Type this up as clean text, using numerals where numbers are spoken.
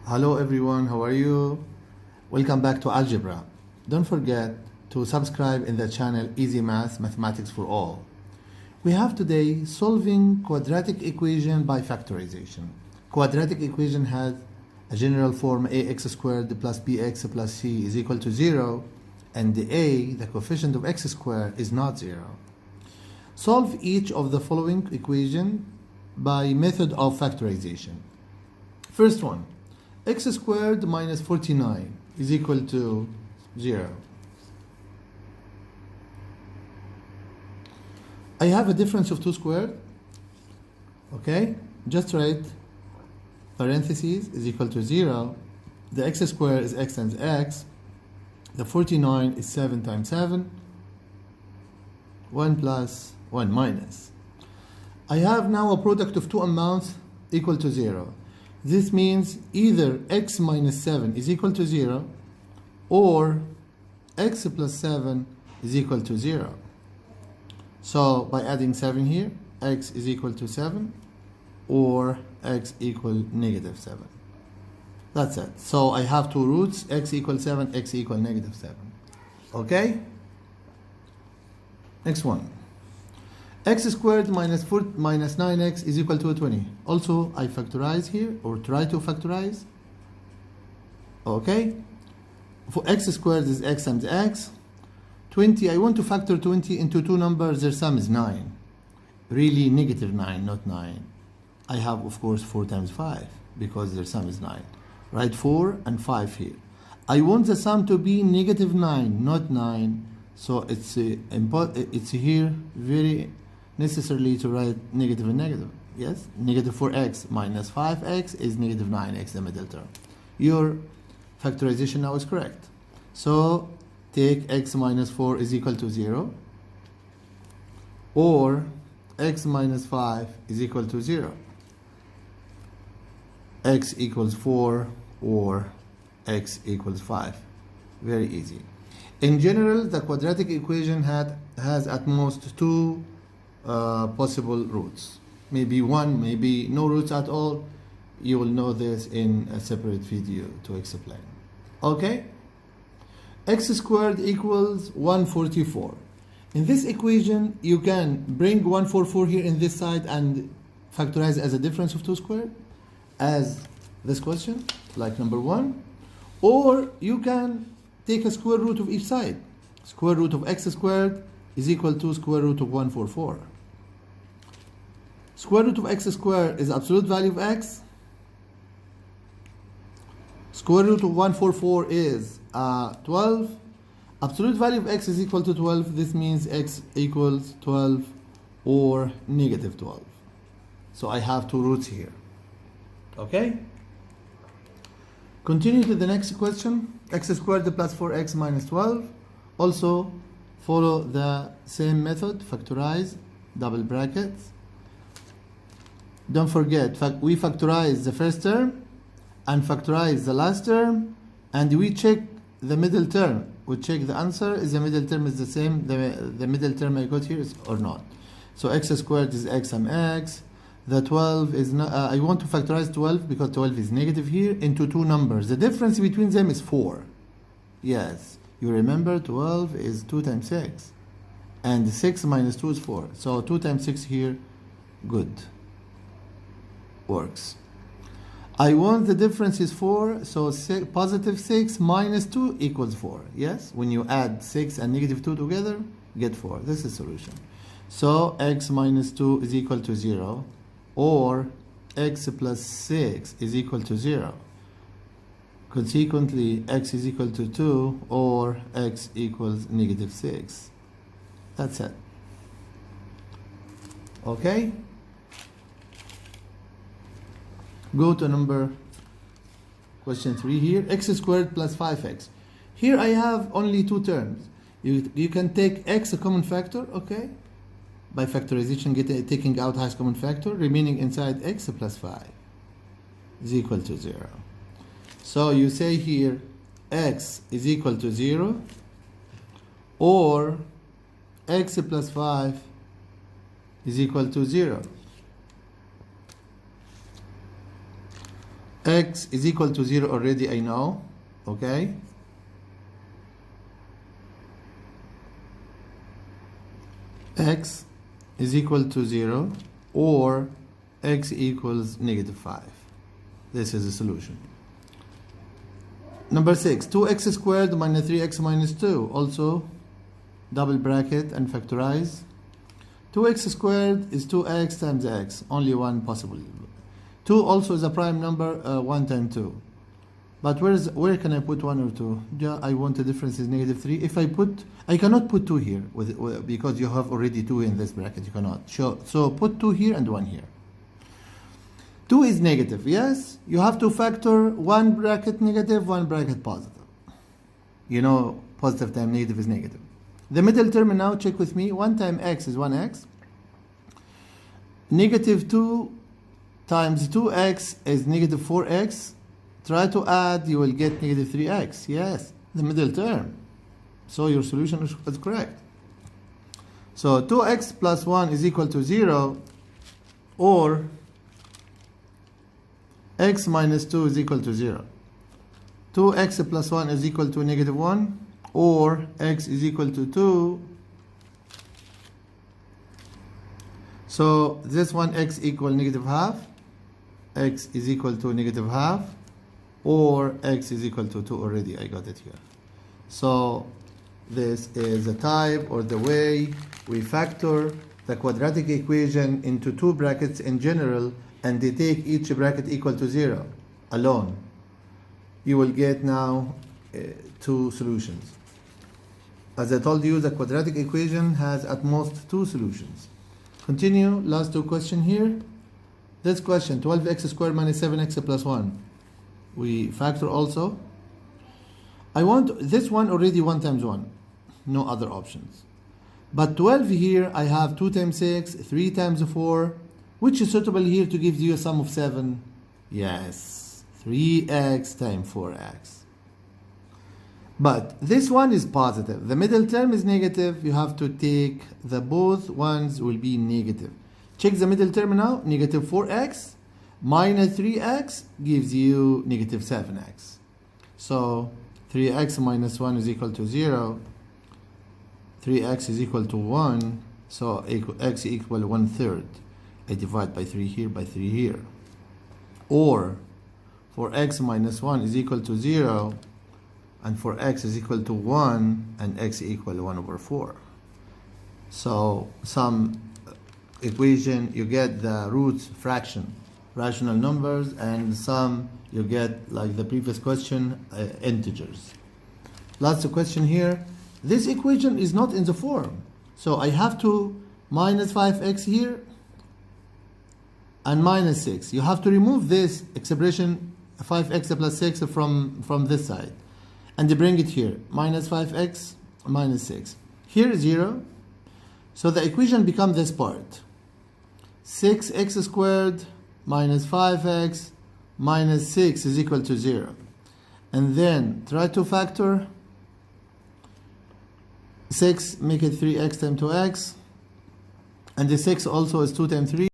Hello everyone, how are you? Welcome back to Algebra. Don't forget to subscribe in the channel Easy Math Mathematics for All. We have today solving quadratic equation by factorization. Quadratic equation has a general form ax squared plus bx plus c is equal to 0, and the coefficient of x squared, is not 0. Solve each of the following equation by method of factorization. First one, x squared minus 49 is equal to 0. I have a difference of 2 squared. Okay, just write parentheses is equal to 0. The x squared is x times x. The 49 is 7 times 7. 1 plus 1 minus. I have now a product of two amounts equal to 0. This means either x minus 7 is equal to 0 or x plus 7 is equal to 0. So by adding 7 here, x is equal to 7 or x equal negative 7. That's it. So I have two roots, x equals 7, x equal negative 7. Okay? Next one. X squared minus 9x is equal to 20. Also, I factorize here, or try to factorize. Okay? For x squared is x times x. 20, I want to factor 20 into two numbers, their sum is 9. Really negative 9, not 9. I have, of course, 4 times 5, because their sum is 9. Write 4 and 5 here. I want the sum to be negative 9, not 9. So it's here very necessarily to write negative and negative. Yes? Negative 4x minus 5x is negative 9x, the middle term. Your factorization now is correct. So take x minus 4 is equal to 0, or x minus 5 is equal to 0. X equals 4 or x equals 5. Very easy. In general, the quadratic equation has at most two possible roots. Maybe one, maybe no roots at all. You will know this in a separate video to explain. Okay? X squared equals 144. In this equation, you can bring 144 here in this side and factorize as a difference of 2 squared, as this question, like number 1. Or you can take a square root of each side. Square root of x squared is equal to square root of 144. Square root of x squared is absolute value of x. Square root of 144 is 12. Absolute value of x is equal to 12. This means x equals 12 or negative 12. So I have two roots here. Okay? Continue to the next question. X squared plus 4x minus 12. Also follow the same method. Factorize, double brackets. Don't forget, we factorize the first term and factorize the last term, and we check the middle term. We check the answer, is the middle term is the same, the middle term I got here is or not. So x squared is x times x. The 12 is not, I want to factorize 12 because 12 is negative here into two numbers. The difference between them is 4. Yes, you remember 12 is 2 times 6. And 6 minus 2 is 4. So 2 times 6 here, good. Works. I want the difference is 4, so positive 6 minus 2 equals 4. Yes, when you add 6 and negative 2 together, get 4. This is solution. So x minus 2 is equal to 0, or x plus 6 is equal to 0. Consequently, x is equal to 2, or x equals negative 6. That's it. Okay? Go to question 3 here. X squared plus 5x. Here I have only two terms. You can take x a common factor, okay? By factorization, taking out highest common factor, remaining inside x plus 5 is equal to 0. So you say here x is equal to 0, or x plus 5 is equal to 0. x is equal to 0 already, I know, okay? X is equal to 0 or x equals -5. This is a solution. Number 6, 2x squared minus 3x minus 2. Also double bracket and factorize. 2x squared is 2x times x, only one possible. 2 also is a prime number, 1 times 2. But where can I put 1 or 2? Yeah, I want the difference is -3. If I cannot put 2 here because you have already 2 in this bracket. You cannot. So put 2 here and 1 here. 2 is negative, yes? You have to factor one bracket negative, one bracket positive. You know, positive times negative is negative. The middle term now, check with me. 1 times x is 1x. -2 times 2x is -4x. Try to add, you will get -3x. Yes, the middle term. So your solution is correct. So 2x plus 1 is equal to 0, or x minus 2 is equal to 0. 2x plus 1 is equal to -1, or x is equal to 2. So this one, x equal -half, x is equal to -half, or x is equal to 2 already. I got it here. So this is the type or the way we factor the quadratic equation into two brackets in general, and they take each bracket equal to 0 alone. You will get now two solutions. As I told you, the quadratic equation has at most two solutions. Continue, last two questions here. This question, 12x squared minus 7x plus 1. We factor also. I want this one already 1 times 1. No other options. But 12 here, I have 2 times 6, 3 times 4. Which is suitable here to give you a sum of 7? Yes, 3x times 4x. But this one is positive. The middle term is negative. You have to take both ones will be negative. Check the middle term now. -4x minus 3x gives you -7x. So 3x minus 1 is equal to 0. 3x is equal to 1. So x equal 1/3. I divide by 3 here, by 3 here. Or for x minus 1 is equal to 0, and for x is equal to 1, and x equal 1/4. So some equation, you get the roots fraction, rational numbers, and some you get, like the previous question, integers. Last question here. This equation is not in the form. So I have to minus 5x here, and minus 6. You have to remove this expression 5x plus 6 from this side and bring it here. Minus 5x minus 6. Here is 0. So the equation becomes this part. 6x squared minus 5x minus 6 is equal to 0. And then try to factor 6, make it 3x times 2x. And the 6 also is 2 times 3.